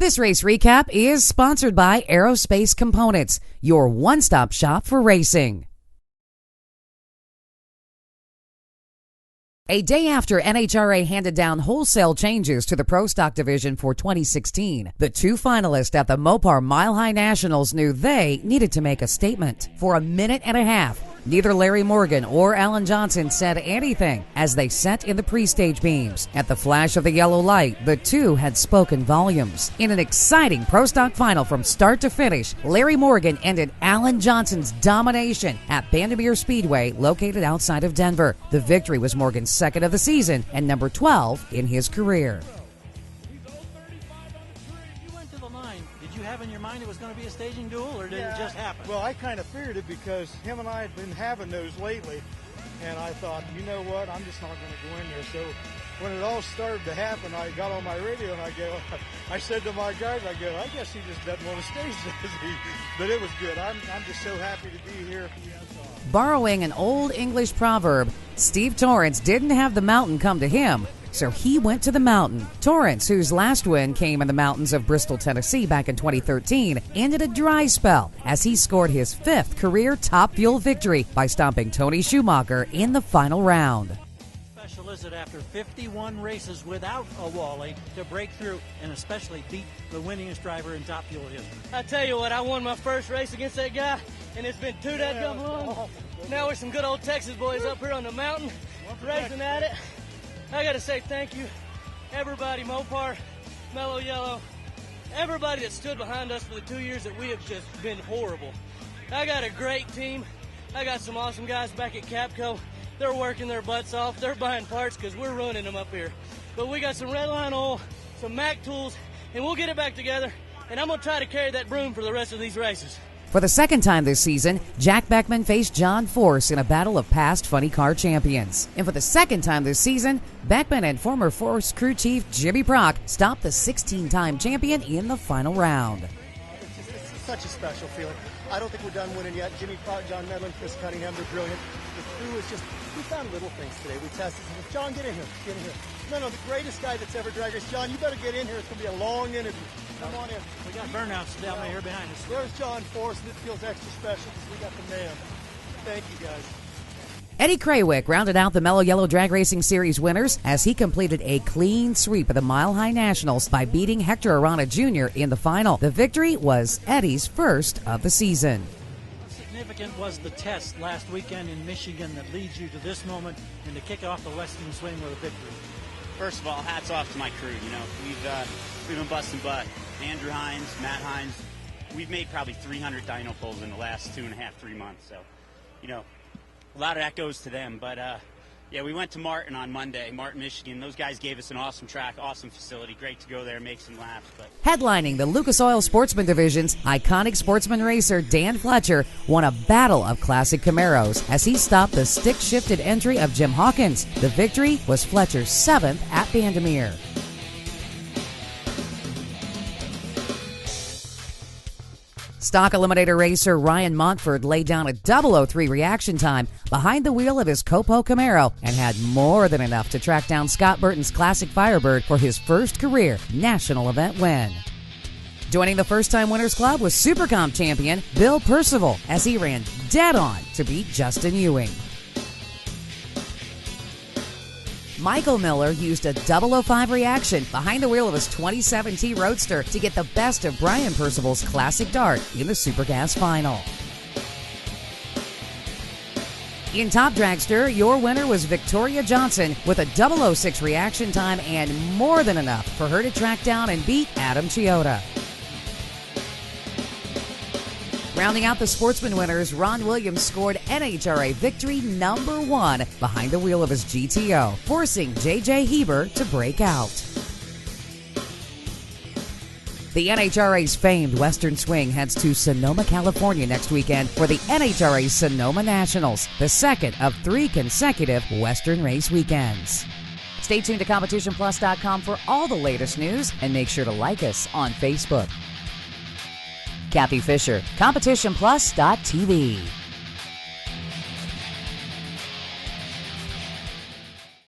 This race recap is sponsored by Aerospace Components, your one-stop shop for racing. A day after NHRA handed down wholesale changes to the Pro Stock division for 2016, the two finalists at the Mopar Mile-High Nationals knew they needed to make a statement. For a minute and a half, neither Larry Morgan or Alan Johnson said anything as they sat in the pre-stage beams. At the flash of the yellow light, the two had spoken volumes. In an exciting Pro Stock final from start to finish, Larry Morgan ended Alan Johnson's domination at Bandimere Speedway, located outside of Denver. The victory was Morgan's second of the season and number 12 in his career. You went to the line. Did you have in your mind it was going to be a staging duel, or did it just happen? Well, I kind of feared it because him and I had been having those lately, and I thought, you know what, I'm just not going to go in there. So when it all started to happen, I got on my radio and I said to my guys, I guess he just doesn't want to stage this. But it was good. I'm just so happy to be here. Borrowing an old English proverb, Steve Torrence didn't have the mountain come to him, so he went to the mountain. Torrence, whose last win came in the mountains of Bristol, Tennessee back in 2013, ended a dry spell as he scored his fifth career Top Fuel victory by stomping Tony Schumacher in the final round. Special is it after 51 races without a Wally to break through and especially beat the winningest driver in Top Fuel history? I tell you what, I won my first race against that guy, and it's been too dadgum long. Now we're some good old Texas boys up here on the mountain, racing at it. I got to say thank you, everybody, Mopar, Mello, Yello, everybody that stood behind us for the 2 years that we have just been horrible. I got a great team. I got some awesome guys back at Capco. They're working their butts off. They're buying parts because we're ruining them up here. But we got some Redline oil, some Mac tools, and we'll get it back together. And I'm going to try to carry that broom for the rest of these races. For the second time this season, Jack Beckman faced John Force in a battle of past funny car champions. And for the second time this season, Beckman and former Force crew chief Jimmy Prock stopped the 16-time champion in the final round. It's such a special feeling. I don't think we're done winning yet. Jimmy Prock, John Medlin, Chris Cunningham, they're brilliant. The crew is just, we found little things today. We tested some. John, get in here. Get in here. No, the greatest guy that's ever dragged us. John, you better get in here. It's going to be a long interview. Come on in. We got burnouts down there behind us. There's John Force, and it feels extra special because we got the man. Thank you, guys. Eddie Krawiec rounded out the Mello Yello Drag Racing Series winners as he completed a clean sweep of the Mile-High Nationals by beating Hector Arana Jr. in the final. The victory was Eddie's first of the season. How significant was the test last weekend in Michigan that leads you to this moment and to kick off the Western Swing with a victory? First of all, hats off to my crew. You know, we've been busting butt. Andrew Hines, Matt Hines. We've made probably 300 dyno pulls in the last 2.5, 3 months. So, you know, a lot of that goes to them. But, yeah, we went to Martin on Monday, Martin, Michigan. Those guys gave us an awesome track, awesome facility. Great to go there, make some laps. But headlining the Lucas Oil Sportsman Division's iconic sportsman racer Dan Fletcher won a battle of classic Camaros as he stopped the stick-shifted entry of Jim Hawkins. The victory was Fletcher's 7th at Bandimere. Stock Eliminator racer Ryan Montford laid down a 003 reaction time behind the wheel of his Copo Camaro and had more than enough to track down Scott Burton's classic Firebird for his first career national event win. Joining the first-time winners club was Supercomp champion Bill Percival as he ran dead on to beat Justin Ewing. Michael Miller used a 005 reaction behind the wheel of his 2017 Roadster to get the best of Brian Percival's classic Dart in the Supergas final. In Top Dragster, your winner was Victoria Johnson with a 006 reaction time and more than enough for her to track down and beat Adam Chioda. Rounding out the sportsman winners, Ron Williams scored NHRA victory number 1 behind the wheel of his GTO, forcing J.J. Heber to break out. The NHRA's famed Western Swing heads to Sonoma, California next weekend for the NHRA Sonoma Nationals, the second of 3 consecutive Western race weekends. Stay tuned to CompetitionPlus.com for all the latest news and make sure to like us on Facebook. Kathy Fisher, CompetitionPlus.tv.